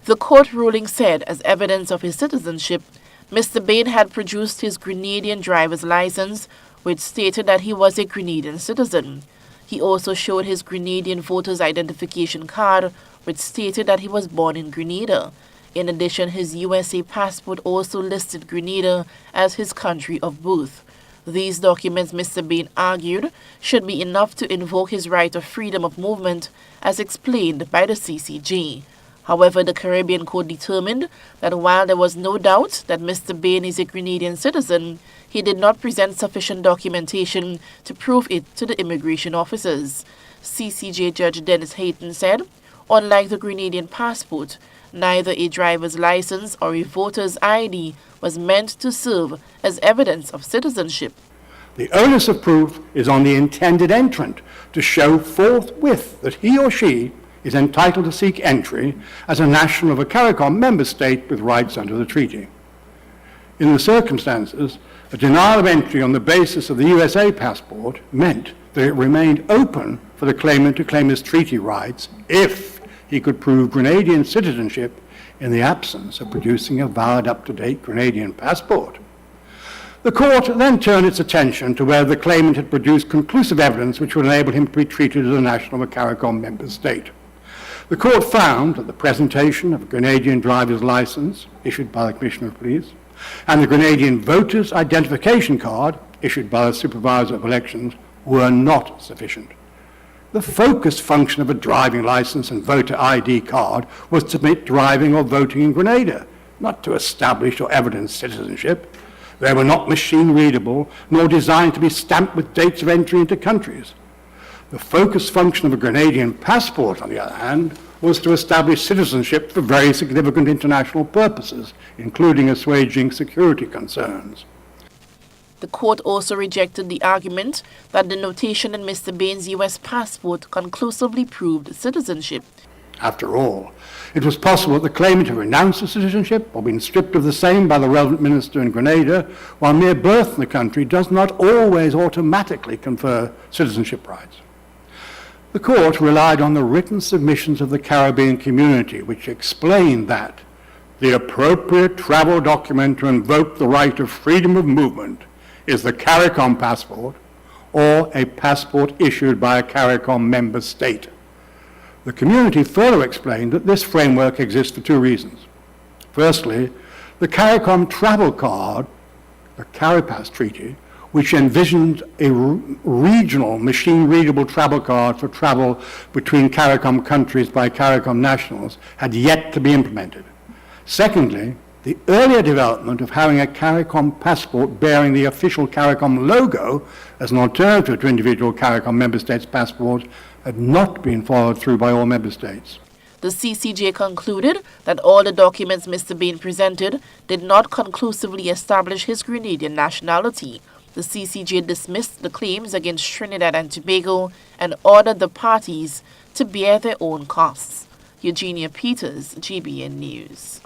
The court ruling said, as evidence of his citizenship, Mr. Bain had produced his Grenadian driver's license, which stated that he was a Grenadian citizen. He also showed his Grenadian voter's identification card, which stated that he was born in Grenada. In addition, his USA passport also listed Grenada as his country of birth. These documents, Mr. Bain argued, should be enough to invoke his right of freedom of movement, as explained by the CCJ. However, the Caribbean Court determined that while there was no doubt that Mr. Bain is a Grenadian citizen, he did not present sufficient documentation to prove it to the immigration officers. CCJ Judge Dennis Hayton said, unlike the Grenadian passport, neither a driver's license or a voter's ID was meant to serve as evidence of citizenship. The onus of proof is on the intended entrant to show forthwith that he or she is entitled to seek entry as a national of a CARICOM member state with rights under the treaty. In the circumstances, a denial of entry on the basis of the USA passport meant that it remained open for the claimant to claim his treaty rights if he could prove Grenadian citizenship in the absence of producing a valid up-to-date Grenadian passport. The court then turned its attention to whether the claimant had produced conclusive evidence which would enable him to be treated as a national of a CARICOM member state. The court found that the presentation of a Grenadian driver's license issued by the Commissioner of Police and the Grenadian voter's identification card issued by the Supervisor of Elections were not sufficient. The focus function of a driving license and voter ID card was to permit driving or voting in Grenada, not to establish or evidence citizenship. They were not machine-readable, nor designed to be stamped with dates of entry into countries. The focus function of a Grenadian passport, on the other hand, was to establish citizenship for very significant international purposes, including assuaging security concerns. The court also rejected the argument that the notation in Mr. Bain's U.S. passport conclusively proved citizenship. After all, it was possible that the claimant had renounced his citizenship or been stripped of the same by the relevant minister in Grenada, while mere birth in the country does not always automatically confer citizenship rights. The court relied on the written submissions of the Caribbean community, which explained that the appropriate travel document to invoke the right of freedom of movement is the CARICOM passport or a passport issued by a CARICOM member state. The community further explained that this framework exists for two reasons. Firstly, the CARICOM travel card, the CARIPAS Treaty, which envisioned a regional machine-readable travel card for travel between CARICOM countries by CARICOM nationals, had yet to be implemented. Secondly, the earlier development of having a CARICOM passport bearing the official CARICOM logo as an alternative to individual CARICOM member states' passports had not been followed through by all member states. The CCJ concluded that all the documents Mr. Bain presented did not conclusively establish his Grenadian nationality. The CCJ dismissed the claims against Trinidad and Tobago and ordered the parties to bear their own costs. Eugenia Peters, GBN News.